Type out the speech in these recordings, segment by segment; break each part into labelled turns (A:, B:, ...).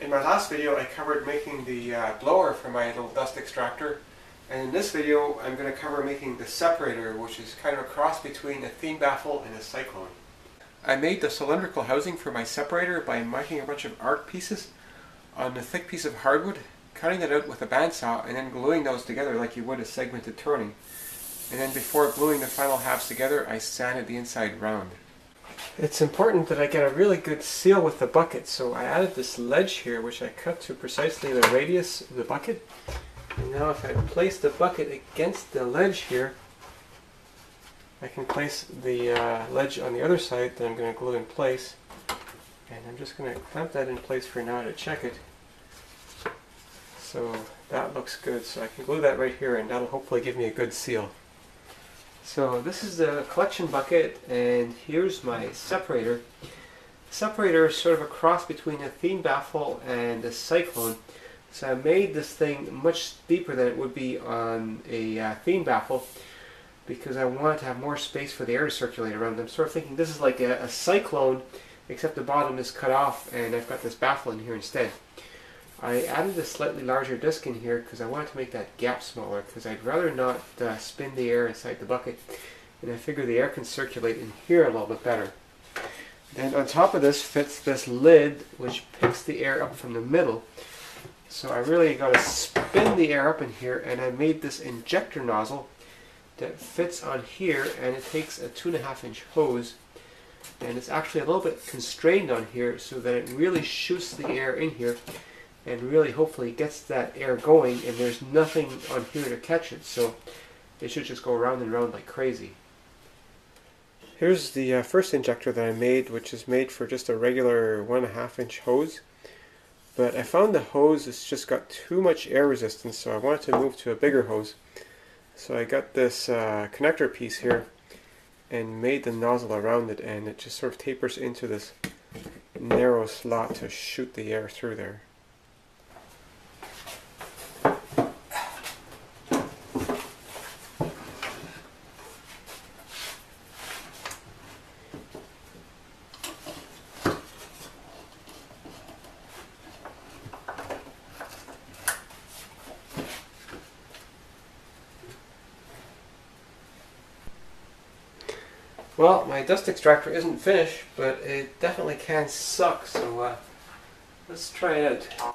A: In my last video I covered making the blower for my little dust extractor, and in this video I'm going to cover making the separator, which is kind of a cross between a thein baffle and a cyclone. I made the cylindrical housing for my separator by marking a bunch of arc pieces on a thick piece of hardwood, cutting it out with a bandsaw, and then gluing those together like you would a segmented turning. And then before gluing the final halves together, I sanded the inside round. It's important that I get a really good seal with the bucket, so I added this ledge here which I cut to precisely the radius of the bucket. And now if I place the bucket against the ledge here, I can place the ledge on the other side that I'm going to glue in place. And I'm just going to clamp that in place for now to check it. So that looks good, so I can glue that right here and that'll hopefully give me a good seal. So this is the collection bucket, and here's my separator. The separator is sort of a cross between a thein baffle and a cyclone. So I made this thing much deeper than it would be on a thein baffle because I wanted to have more space for the air to circulate around. I'm sort of thinking this is like a cyclone, except the bottom is cut off and I've got this baffle in here instead. I added a slightly larger disc in here because I wanted to make that gap smaller, because I'd rather not spin the air inside the bucket, and I figure the air can circulate in here a little bit better. Then on top of this fits this lid which picks the air up from the middle. So I really got to spin the air up in here, and I made this injector nozzle that fits on here, and it takes a 2.5-inch hose, and it's actually a little bit constrained on here so that it really shoots the air in here and really hopefully gets that air going, and there's nothing on here to catch it, so it should just go round and round like crazy. Here's the first injector that I made, which is made for just a regular 1.5-inch hose, but I found the hose has just got too much air resistance, so I wanted to move to a bigger hose. So I got this connector piece here and made the nozzle around it, and it just sort of tapers into this narrow slot to shoot the air through there. Well, my dust extractor isn't finished, but it definitely can suck, so let's try it out.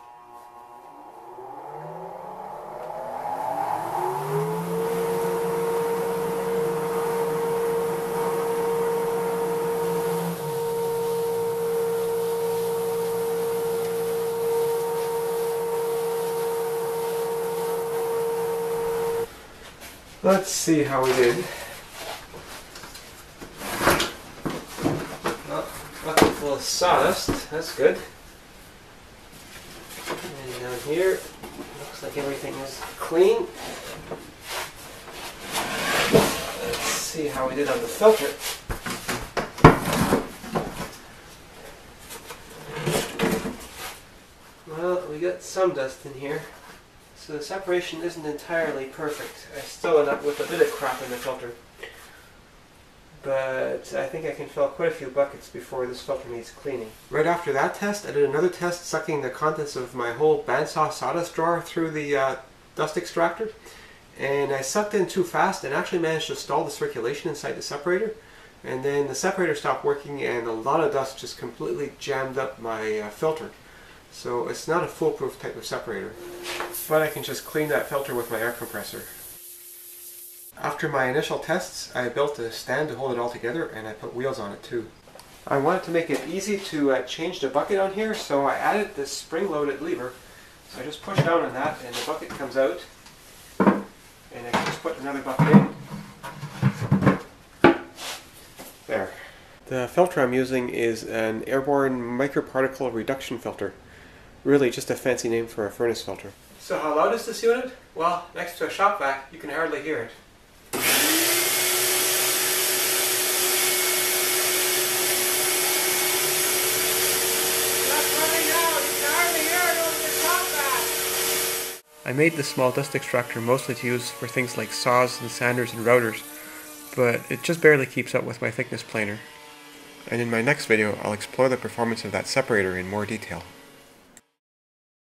A: Let's see how we did. Bucket full of sawdust, that's good. And down here, looks like everything is clean. Let's see how we did on the filter. Well, we got some dust in here, so the separation isn't entirely perfect. I still end up with a bit of crap in the filter. But I think I can fill quite a few buckets before this filter needs cleaning. Right after that test, I did another test sucking the contents of my whole bandsaw sawdust drawer through the dust extractor. And I sucked in too fast and actually managed to stall the circulation inside the separator. And then the separator stopped working and a lot of dust just completely jammed up my filter. So it's not a foolproof type of separator. But I can just clean that filter with my air compressor. After my initial tests, I built a stand to hold it all together, and I put wheels on it too. I wanted to make it easy to change the bucket on here, so I added this spring-loaded lever. So I just push down on that and the bucket comes out, and I can just put another bucket in. There. The filter I'm using is an airborne microparticle reduction filter. Really just a fancy name for a furnace filter. So how loud is this unit? Well, next to a shop vac, you can hardly hear it. I made this small dust extractor mostly to use for things like saws and sanders and routers, but it just barely keeps up with my thickness planer. And in my next video, I'll explore the performance of that separator in more detail.